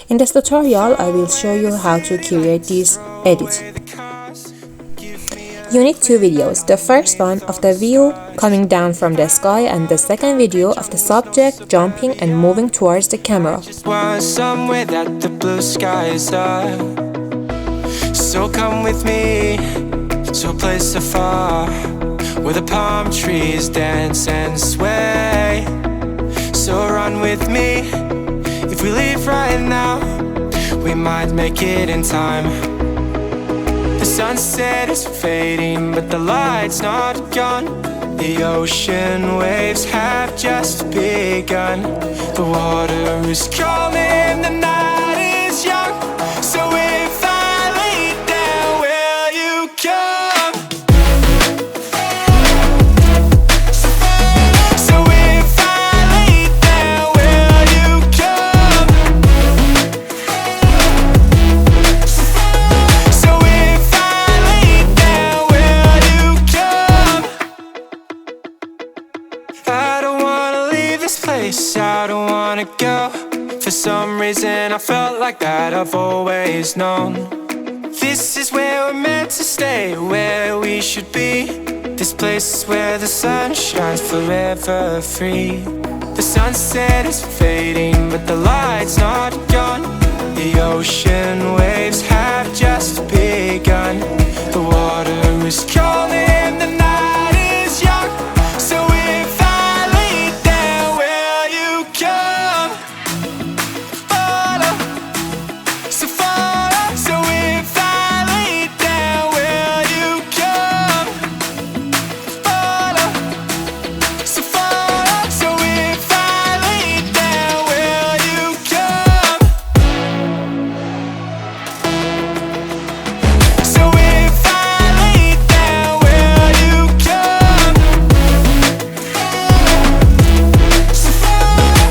In this tutorial, I will show you how to create this edit. You need two videos, the first one of the view coming down from the sky and the second video of the subject jumping and moving towards the camera. Somewhere that the blue skies are. So come with me to a place afar where the palm trees dance and sway. So run with me. If we leave right now, we might make it in time. The sunset is fading, but the light's not gone. The ocean waves have just begun. The water is calling, the night is young. So if I lay down, will you come? So if I lay down, will you come? So if I lay down, will you come? I don't wanna leave this place, I don't wanna go. For some reason I felt like that I've always known. This is where we're meant to stay, where we should be. This place is where the sun shines forever free. The sunset is fading, but the light's not gone. The ocean waves have just begun. The water is calling, the night is young. So if I lay down, will you come? Follow, so follow. So if I lay down, will you come? Follow, so follow. So if I lay down, will you come? So if I lay down, will you come?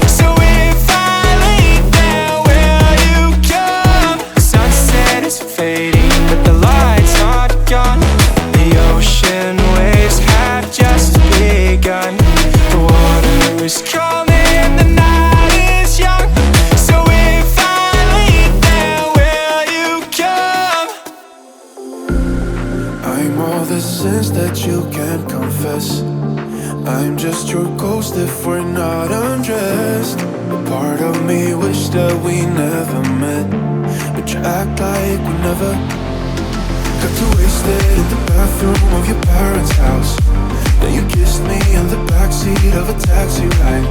So if I lay down, will you come? The sunset is fading, but the light's not gone. The ocean waves have just begun. The water is calling, the night is young. So if I lay down, will you come? I'm all the sins that you can't confess. I'm just your ghost if we're not undressed. A part of me wish that we never met, but you act like we never. Got too wasted in the bathroom of your parents' house. Then you kissed me in the backseat of a taxi ride.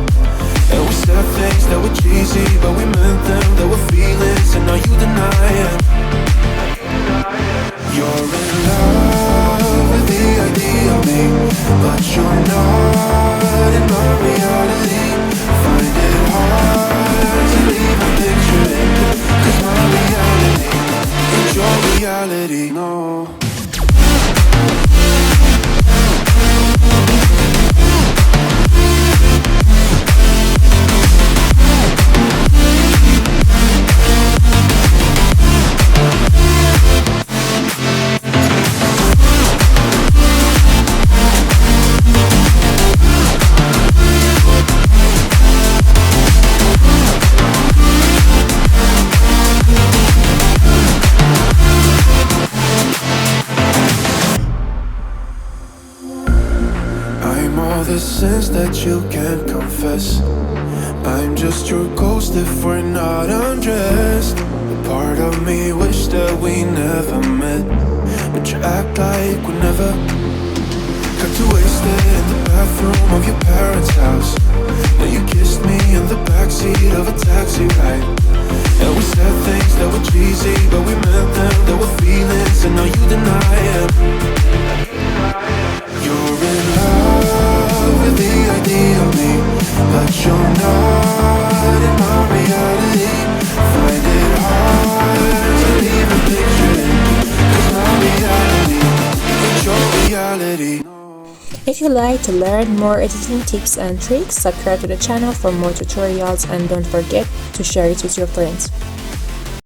And we said things that were cheesy, but we meant them, there were feelings, and now you deny it. You're in love with the idea of me, but you're not in my reality. Find it hard to even picture it, 'cause my reality ain't your reality, no. I'm all the sins that you can't confess. I'm just your ghost if we're not undressed. A part of me wish that we never met, but you act like we never. Got too wasted in the bathroom of your parents' house. Then you kissed me in the backseat of a taxi ride. And we said things that were cheesy, but we meant them, there were feelings, and now you deny it. You're in love with the idea of me, but you're not in my reality. Find it hard to even picture it, 'cause my reality ain't your reality. If you like to learn more editing tips and tricks, subscribe to the channel for more tutorials and don't forget to share it with your friends.